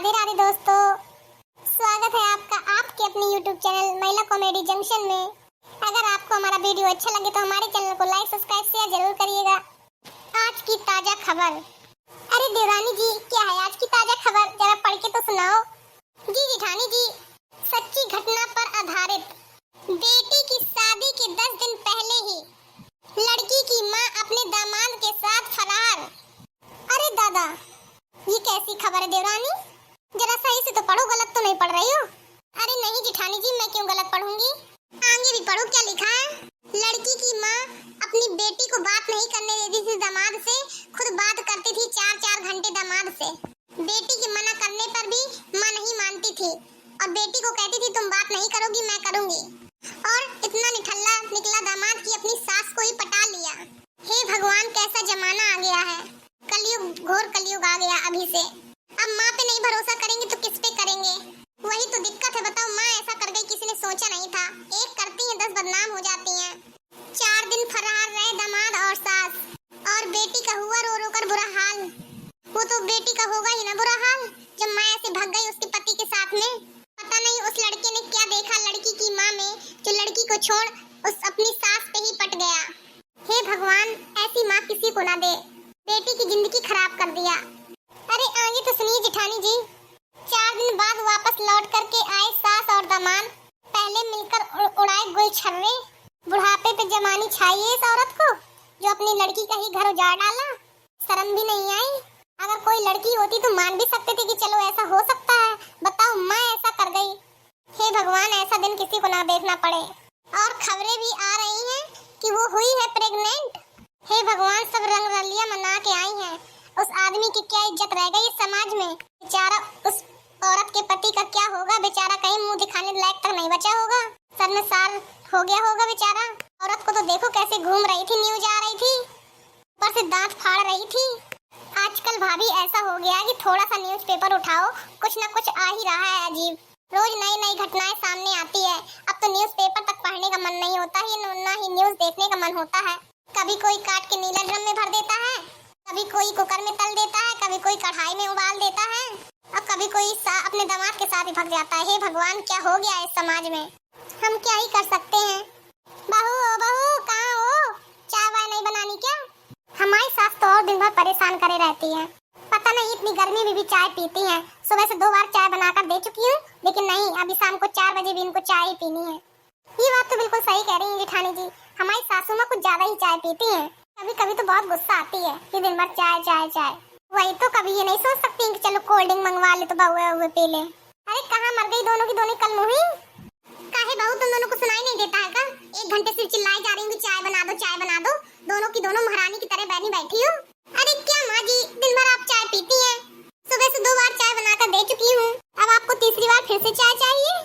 राधे राधे दोस्तों, स्वागत है आपका आपके अपने YouTube चैनल महिला कॉमेडी जंक्शन में। अगर आपको हमारा वीडियो अच्छा लगे तो हमारे चैनल को लाइक सब्सक्राइब शेयर जरूर करिएगा। आज की ताजा खबर। अरे देवरानी जी, क्या है आज की ताजा खबर, जरा पढ़ के तो सुनाओ। जी जेठानी जी, सच्ची घटना पर आधारित। बेटी की शादी के 10 दिन पहले ही लड़की की मां अपने दामाद के साथ फरार। अरे दादा, ये कैसी खबर है देवरानी? जरा सही से तो पढ़ो, गलत तो नहीं पढ़ रही हो? अरे नहीं जेठानी जी, मैं क्यों गलत पढ़ूंगी, आगे भी पढ़ो क्या लिखा है। लड़की की माँ अपनी बेटी को बात नहीं करने देती थी दामाद से, खुद बात करती थी 4-4 घंटे दामाद से। बेटी के मना करने पर भी माँ नहीं मानती थी और बेटी को कहती थी तुम बात नहीं करोगी मैं करूंगी। और इतना निठल्ला निकला दामाद की अपनी सास को ही पटा लिया। हे भगवान, कैसा जमाना आ गया है, कलयुग, घोर कलयुग आ गया अभी से। अब माँ पे नहीं भरोसा करेंगे तो किस पे करेंगे? वही तो दिक्कत है, बताओ। माँ ऐसा कर गई, किसी ने सोचा नहीं था। एक करती है 10 बदनाम हो जाती हैं। 4 दिन फरार रहे दामाद और सास, और बेटी का हुआ रो रो कर बुरा हाल। वो तो बेटी का होगा ही ना बुरा हाल, जब माँ ऐसे भाग गई उसके पति के साथ में। पता नहीं उस लड़के ने क्या देखा लड़की की माँ में, जो लड़की को छोड़ उस अपनी सास पे ही पट गया। हे भगवान, ऐसी माँ किसी को ना दे, बेटी की जिंदगी खराब कर दिया। अरे आगे तो सुनिए जेठानी जी। 4 दिन बाद वापस लौट करके आए सास और दामाद। पहले मिलकर उड़ाए गुलछर्रे। बुढ़ापे पे जवानी छाई है इस औरत को, जो अपनी लड़की का ही घर उजाड़ डाला। शर्म भी नहीं आई। अगर कोई लड़की होती तो मान भी सकते थे कि चलो ऐसा हो सकता है। बताओ, माँ ऐसा कर गई। हे भगवान, ऐसा दिन किसी को ना देखना पड़े। और खबरें भी आ रही हैं कि वो हुई है प्रेग्नेंट। हे भगवान, सब रंग रलियां मना के आई हैं। उस आदमी की क्या इज्जत रह गई इस समाज में? बेचारा उस औरत के पति का क्या होगा? बेचारा कहीं मुंह दिखाने लायक तक नहीं बचा होगा, शर्मसार हो गया होगा बेचारा। औरत को तो देखो कैसे घूम रही थी, न्यूज आ रही थी, ऊपर से दांत फाड़ रही थी। आजकल भाभी ऐसा हो गया कि थोड़ा सा न्यूज़पेपर उठाओ, कुछ न कुछ आ ही रहा है अजीब। रोज नई नई घटनाएं सामने आती है। अब तो न्यूज़पेपर तक पढ़ने का मन नहीं होता है, ना ही न्यूज देखने का मन होता है। कभी कोई काट के नीला ड्रम में भर देता है, कभी कोई कुकर में तल देता है, कभी कोई कढ़ाई में उबाल देता है, और कभी कोई अपने दामाद के साथ ही भाग जाता है। हे भगवान, क्या हो गया इस समाज में? हम क्या ही कर सकते हैं। बहू ओ बहू, कहाँ हो? चाय वाय नहीं बनानी क्या? हमारी सास तो और दिन भर परेशान करे रहती है। पता नहीं इतनी गर्मी में भी चाय पीती हैं। सुबह से 2 बार चाय बनाकर दे चुकी हूँ, लेकिन नहीं, अभी शाम को 4 बजे भी इनको चाय ही पीनी है। ये बात तो बिल्कुल सही कह रही हैं जेठानी जी। हमारी सासू माँ कुछ ज्यादा ही चाय पीती हैं। कभी कभी तो बहुत गुस्सा आती है कि दिन भर चाय चाय चाय। वही तो, कभी ये नहीं सोच सकती कि चलो कोल्ड ड्रिंक मंगवा ले तो बहुए हुए पी ले। अरे कहाँ मर गई दोनों की दोनों कल मुही? काहे बहू, तुम दोनों को सुनाई नहीं देता है क्या? 1 घंटे से चिल्लाई जा रही हूँ चाय बना दो चाय बना दो। दोनों की दोनों महारानी की तरह बैठी हो। अरे क्या माँ जी, दिन भर आप चाय पीती हैं। सुबह से 2 बार चाय बनाकर दे चुकी हूँ, अब आपको तीसरी बार फिर से चाय चाहिए?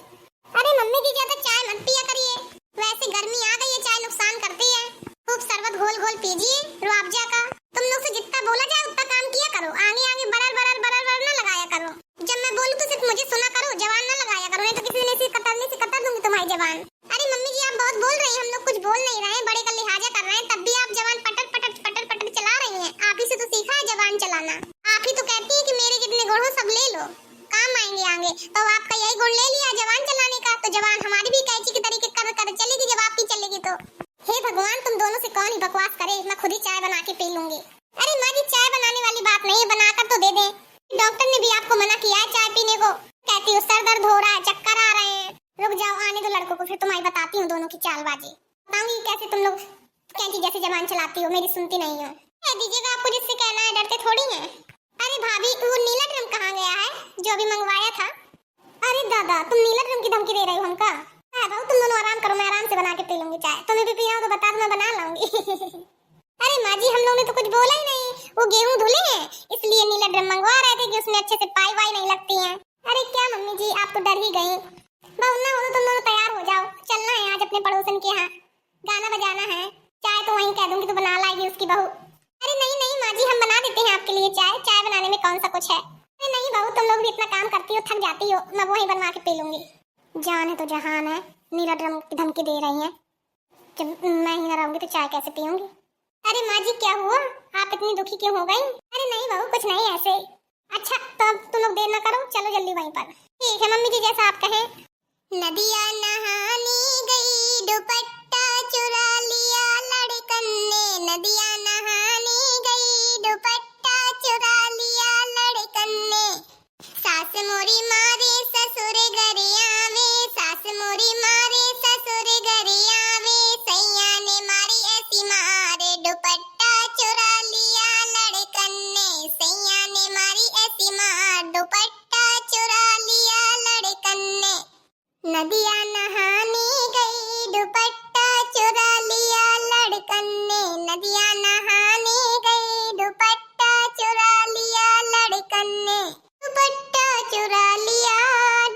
अरे मम्मी जी, ज्यादा चाय मत पिया करिए, वैसे गर्मी आ गई है, चाय नुकसान करती है। खूब शरबत घोल घोल पीजिए रुआबजा का। तुम लोग से जितना बोला जाए उतना काम किया करो, आगे आगे बरर न लगाया करो। जब मैं बोलूं तो सिर्फ मुझे सुना करो, जवान न लगाया करो, नहीं तो किसी ने से कतर दूंगी तुम्हारी जवान। अरे मम्मी जी, आप बहुत बोल रही हैं, हम लोग कुछ बोल नहीं रहे हैं, बड़े का लिहाजा कर रहे हैं, तब भी आप जवान पटर चला रही हैं। आप ही से तो सीखा है जवान चलाना। आप ही तो कहती है कि मेरे जितने गुण हो सब ले लो, काम आएंगे आगे। तो आपका यही गुण ले लिया जवान चलाने का, तो जवान हमारी भी कैची की तरीके कर चलेगी जब आपकी चलेगी तो। हे भगवान, तुम दोनों से कौन ही बकवास करे, मैं खुद ही चाय बना के पी लूंगी। अरे माँ जी, चाय बनाने वाली बात नहीं है, बनाकर तो दे दें। डॉक्टर ने भी आपको मना किया है चाय पीने को, कहती हूँ सर दर्द हो रहा है, चक्कर आ रहे हैं। रुक जाओ, आने दो लड़कों को, फिर तुम्हारी बताती हूँ दोनों की चालबाजी। बताऊंगी कैसे तुम लोग कैंची जैसे जबान चलाती हो, मेरी सुनती नहीं हो। कह दीजिएगा, आपको जिससे कहना है, डरते थोड़ी हैं। अरे भाभी, वो नीला ड्रम कहाँ गया है जो अभी मंगवाया था? अरे दादा, तुम नीला ड्रम की धमकी दे रही हो हमका? भाऊ तुम दोनों आराम करो, मैं आराम से बना के पी लूंगी चाय। तुम्हें भी पीना हो तो बता दो, मैं बना लाऊंगी। अरे माँ जी, हम लोग ने तो कुछ बोला ही नहीं, वो गेहूं धुले हैं इसलिए नीला ड्रम मंगवा रहे थे कि उसमें अच्छे से पाई वाई नहीं लगती हैं। अरे क्या मम्मी जी, आप तो डर ही गई। बहू ना हो तो तुम दोनों तैयार हो जाओ, चलना है आज अपने पड़ोसन के यहाँ, गाना बजाना है। चाय तो वहीं कह दूंगी तो बना लाएगी उसकी बहू। अरे नहीं नहीं माँ जी, हम बना देते हैं आपके लिए चाय, चाय बनाने में कौन सा कुछ है। अरे नहीं बहू, तुम लोग भी इतना काम करती हो, थक जाती हो, मैं वहीं बनवा के पी लूंगी। जान है तो जहान है, नीला ड्रम की धमकी दे रही हैं। जब मैं ही न रहूंगी तो चाय कैसे पीऊंगी? अरे माँ जी, क्या हुआ, आप इतनी दुखी क्यों हो गई? अरे नहीं बहू, कुछ नहीं, ऐसे। अच्छा तो अब तुम लोग देर न करो, चलो जल्दी वहीं पर। ठीक है मम्मी जी, जैसा आप कहें। नदिया नहाने गई, दुपट्टा चुरा लिया लड़कन ने। नदिया नहाने गई, दुपट्टा चुरा लिया लड़कन ने। सास मोरी मारे ससुर घर आवे, सास मोरी मारे ससुर घर आवे। सैया ने मारी ऐसी मारे, दुपट्टा चुरा लिया लड़कन ने। सैया ने मारी ऐसी मार, दुपट्टा चुरा लिया लड़कन ने। नदिया नहाने गई, दुपट्टा चुरा लिया लड़कन ने। नदिया नहाने गई, दुपट्टा चुरा लिया लड़कन ने। दुपट्टा चुरा लिया,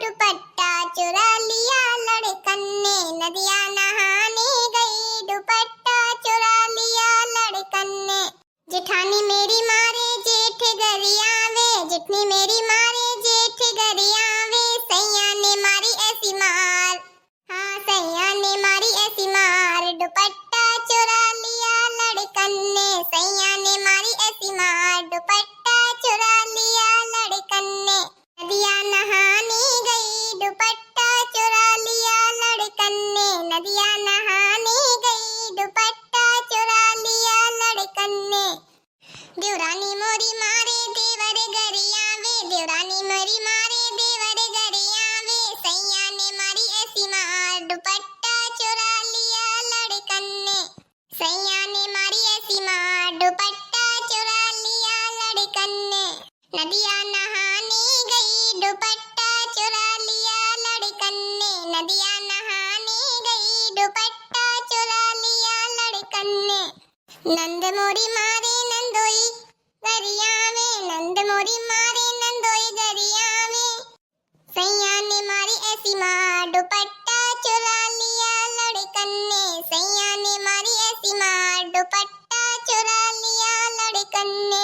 दुपट्टा चुरा लिया लड़कन ने। नदिया नहाने गई, दुपट्टा चुरा लिया लड़कन ने। जेठानी मेरी मारे जेठ घर आवे, जेठनी मेरी मारे जेठ घर आवे। सैया ने मारी ऐसी मार, हाँ सैया ने मारी ऐसी मार, दुपट्टा चुरा लिया लड़कन ने। सैया ने मारी ऐसी मार, दुपट्टा चुरा लिया लड़कन ने। नदिया नहाने गई, दुपट्टा चुरा लिया लड़कन ने। नदिया नहाने गई, दुपट्टा चुरा लिया लड़कन ने। देवरानी मोरी मारे देवर घर आवे, देवरानी मोरी मारे देवर घर आवे। सैया ने मारी ऐसी मार, दुपट्टा चुरा लिया लड़कन ने। सैया ने मारी ऐसी मार, दुपट्टा चुरा लिया लड़कन ने। नदिया नहाने गई, दुपट्टा चुरा लिया लड़कन ने। नदिया नहाने गई, दुपट्टा चुरा लिया लड़कन ने। नंद मोरी मारे नंदोई गरिया में, नंद मोरी मारे नंदोई गरिया में। सैया ने मारी ऐसी मार, दुपट्टा चुरा लिया लड़कन ने। सैया ने मारी ऐसी मार, दुपट्टा चुरा लिया लड़कन ने।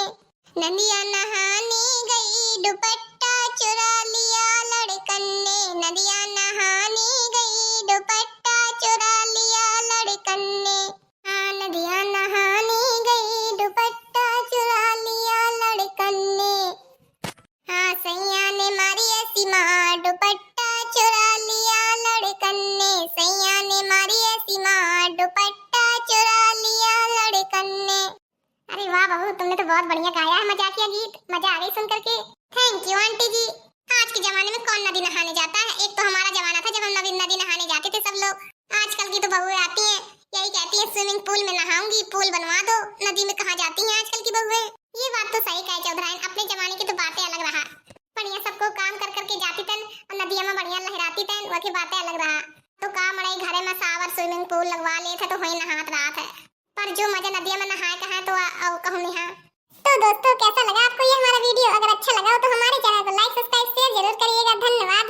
नदिया नहाने गई, दुपट्टा चुरा लिया लड़कन ने। नदिया नहाने गई, दुपट्टा चुरा लिया लड़कन ने। हाँ नदिया नहाने गई, दुपट्टा चुरा लिया लड़कन ने। हाँ सैया ने मारी ऐसी मार, दुपट्टा चुरा लिया लड़कन ने। सैया ने मारी ऐसी मार, दुपट्टा चुरा लिया लड़कन ने। अरे वाह बहू, तुमने तो बहुत बढ़िया गाया है मजाकिया गीत, मजा आ गई सुन करके। थैंक यू आंटी जी। आज के जमाने में कौन नदी नहाने जाता है? एक तो हमारा जमाना था जब हम नदी नहाने जाते थे सब लोग। आजकल की तो बहुएं आती हैं, यही कहती है स्विमिंग पूल में नहाऊंगी, पूल बनवा दो। नदी में कहाँ जाती हैं आजकल की बहुएं? ये बात तो सही कहे चौधराइन, अपने जमाने की तो बातें अलग रहा। बढ़िया सबको काम कर करके जाती तन और नदिया में बढ़िया लहराती तन, वो की बातें अलग रहा। तो काम मड़ई घरे में सावर स्विमिंग पूल लगवा ले थे तो वही नहात रहा था। पर जो मजा नदिया में नहाए का है तो कहूँ नहीं। तो दोस्तों कैसा लगा आपको ये हमारा वीडियो? अगर अच्छा लगा हो तो हमारे चैनल को लाइक सब्सक्राइब शेयर जरूर करिएगा। धन्यवाद।